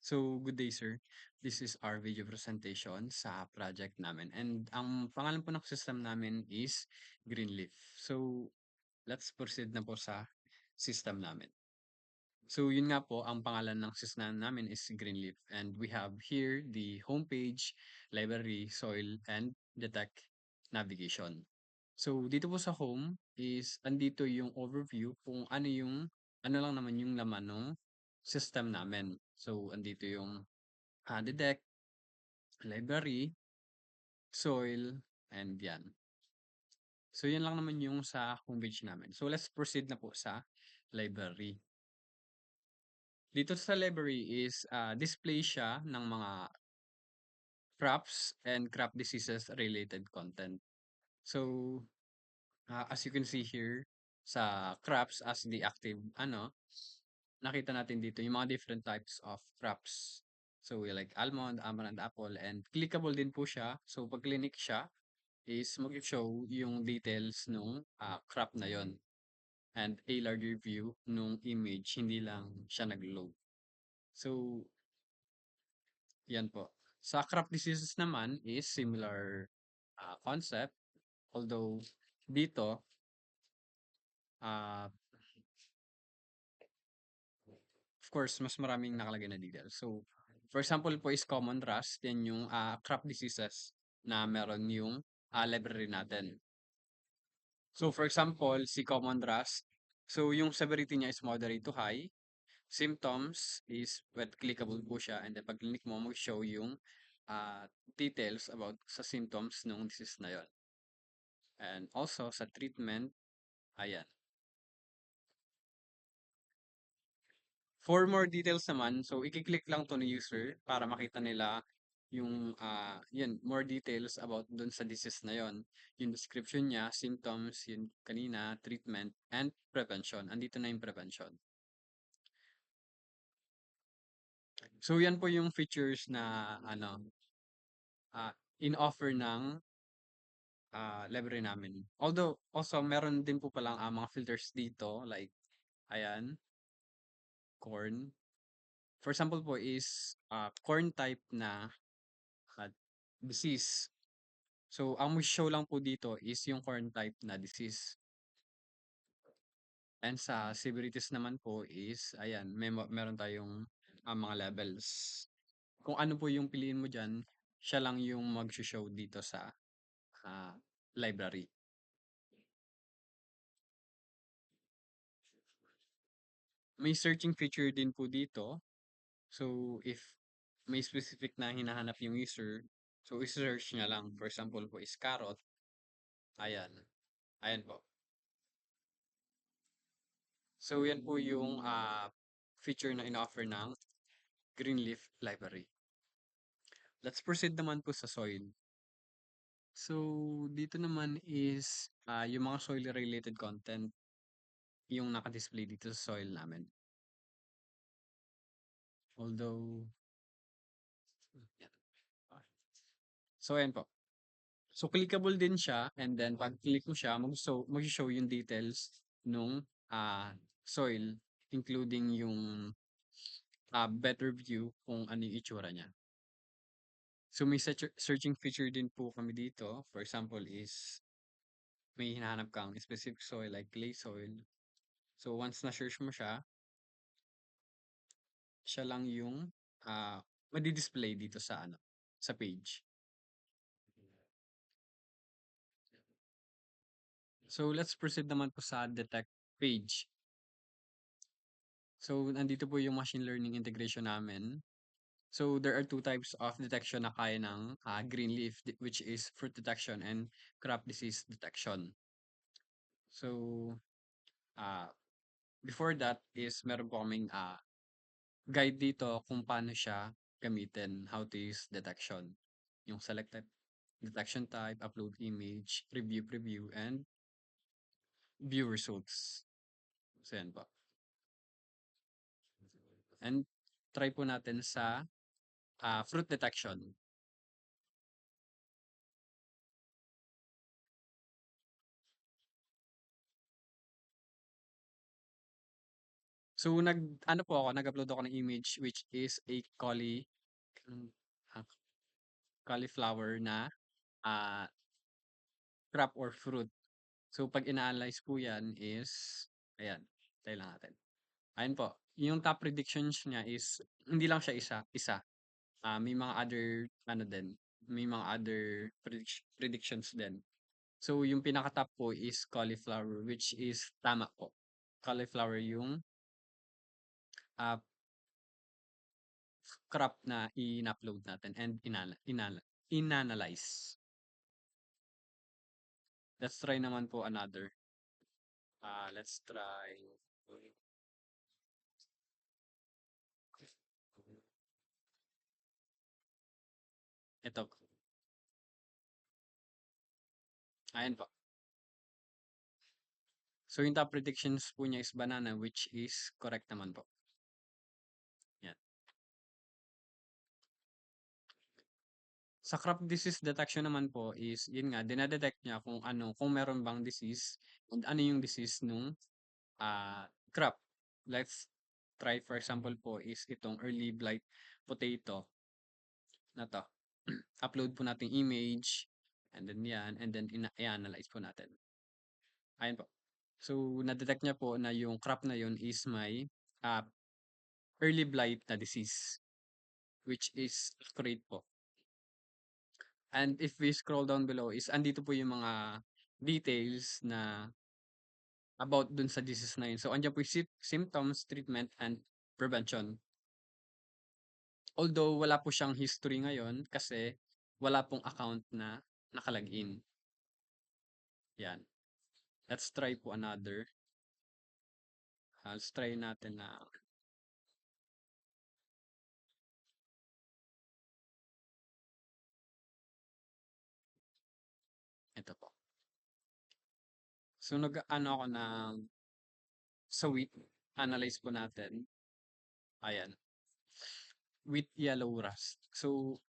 So, good day, sir. This is our video presentation sa project namin. And ang pangalan po ng system namin is Greenleaf. So, let's proceed na po sa system namin. So, yun nga po, ang pangalan ng system namin is Greenleaf. And we have here the homepage, library, soil, and detect navigation. So, dito po sa home is andito yung overview kung ano lang naman yung laman ng system namin. So, andito yung detect, library, soil, and yan. So, yan lang naman yung sa homepage namin. So, let's proceed na po sa library. Dito sa library is display siya ng mga crops and crop diseases related content. So, as you can see here, sa crops as the active, nakita natin dito yung mga different types of crops. So, we like almond, amaranth, apple, and clickable din po siya. So, pag clinic siya, is mag-show yung details nung crop na yon and a larger view nung image, hindi lang siya nag-load. So, yan po. Sa crop diseases naman is similar concept. Although, dito, uh, of course, mas maraming nakalagay na details. So, for example po is common rust, yan yung crop diseases na meron yung library natin. So, for example, si common rust, so yung severity niya is moderate to high. Symptoms is when clickable po siya and then pag click mo, mag-show yung details about sa symptoms ng disease na yon. And also sa treatment, ayan. For more details naman, so i-click lang to ni user para makita nila yung yan, more details about dun sa disease na yon. Yung description niya, symptoms, yun kanina, treatment, and prevention. Andito na yung prevention. So yan po yung features na uh, in-offer ng library namin. Although also meron din po palang mga filters dito like ayan, corn. For example po is corn type na uh, disease. So ang show lang po dito is yung corn type na disease. And sa severities naman po is ayan, meron tayong mga levels. Kung ano po yung piliin mo diyan, siya lang yung mag-show dito sa ah, library. May searching feature din po dito. So, if may specific na hinahanap yung user, so i-search niya lang. For example po is carrot. Ayan. Ayan po. So, yan po yung feature na in-offer ng Greenleaf Library. Let's proceed naman po sa soil. So, dito naman is yung mga soil-related content yung naka-display dito sa soil namin. Although, yan. So, ayan po. So, clickable din siya and then pag click mo siya, mag-show yung details nung soil including yung better view kung ano yung itsura niya. So, may searching feature din po kami dito. For example is may hinahanap kang specific soil like clay soil. So, once na-search mo siya, siya lang yung madi-display dito sa sa page. So, let's proceed naman po sa detect page. So, nandito po yung machine learning integration namin. So, there are two types of detection na kaya ng Greenleaf, which is fruit detection and crop disease detection. So, uh, before that is meron po kaming guide dito kung paano siya gamitin, how to use detection. Yung select type, detection type, upload image, preview, and view results. So, yan po. And try po natin sa fruit detection. So nag-ano po ako, nag-upload ako ng image which is a hmm, ah, cauliflower na, ah, crop or fruit. So 'pag ina-analyze po 'yan is ayan, hintayin lang natin. Ayun po, yung top predictions niya is hindi lang siya isa, may mga other ano din, may mga other predictions din. So yung pinaka-top po is cauliflower which is tama po. Cauliflower yung, ah, crop na in-upload natin and inanalyze. Let's try naman po another. Let's try ito. Ayan po. So yung top predictions po niya is banana which is correct naman po. Yan. Sa crop disease detection naman po is yun nga dinedetect niya kung ano, kung meron bang disease and ano yung disease nung crop. Let's try for example po is itong early blight potato na 'to. Upload po natin image and then yan and then i-analyze po natin. Ayan po. So na-detect niya po na yung crop na yun is may, ah, early blight na disease which is accurate po. And if we scroll down below is andito po yung mga details na about dun sa disease na yun. So andiyan po yung symptoms, treatment, and prevention. Although wala po siyang history ngayon kasi wala pong account na nakalagin. Yan. Let's try po another. Let's try natin na ito po. So nag-ano ako ng sa wheat, analyze po natin. Ayan, wheat yellow rust. So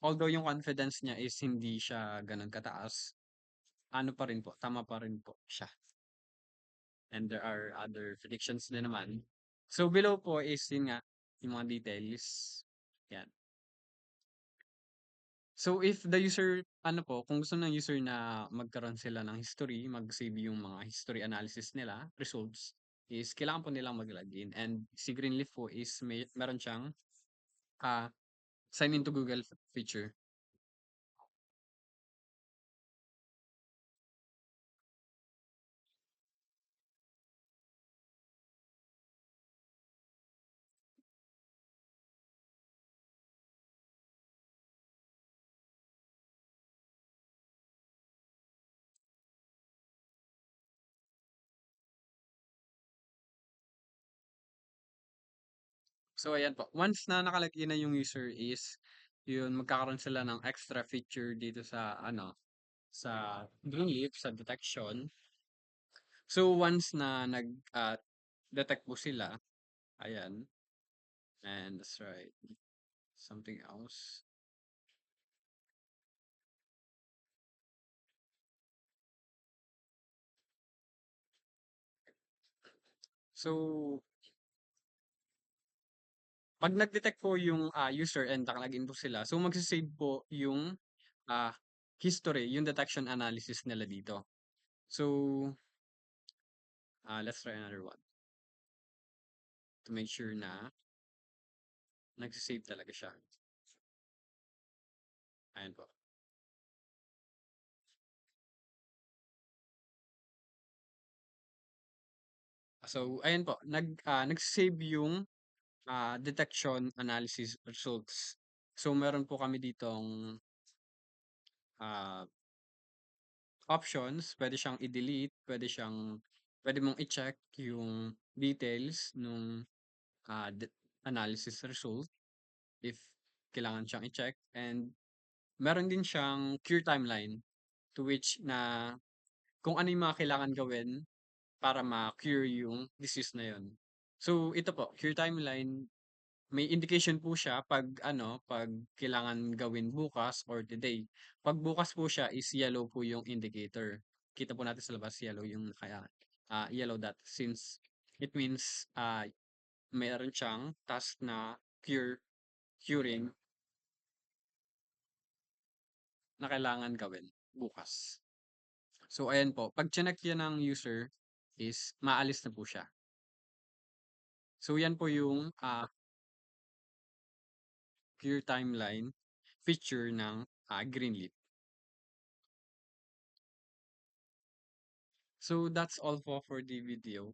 although yung confidence niya is hindi siya gano'n kataas, ano pa rin po, tama pa rin po siya. And there are other predictions din naman. So below po is yun nga, yung mga details. Yan. So if the user, ano po, kung gusto ng user na magkaroon sila ng history, mag-save yung mga history analysis nila, results, is kailangan po nilang mag-login. And si Greenleaf po is meron siyang ah, sign into Google feature. So ayan po, once na nakalagay na yung user is, yun magkakaroon sila ng extra feature dito sa ano, sa Greenleaf, sa detection. So once na detect po sila, ayan, and that's right, something else. So 'pag nag-detect po yung, user and nakalagin po sila, so magse-save po yung, ah, history, yung detection analysis nila dito. So, let's try another one to make sure na nagse-save talaga siya. Ayan po. So ayan po, nagse-save yung, detection analysis results. So meron po kami ditong, ah, options, puwede siyang i-delete, puwede mong i-check yung details nung, analysis result if kailangan siyang i-check and meron din siyang cure timeline to which na kung ano yung mga kailangan gawin para ma-cure yung disease na yun. So ito po, cure timeline, may indication po siya 'pag ano, 'pag kailangan gawin bukas or today. 'Pag bukas po siya is yellow po yung indicator. Kita po natin sa labas yellow yung yellow dot since It means, meron siyang task na curing na kailangan gawin bukas. So ayan po, 'pag chineck yan ng user is maalis na po siya. So yan po yung, clear timeline feature ng, Greenleaf. So that's all po for the video.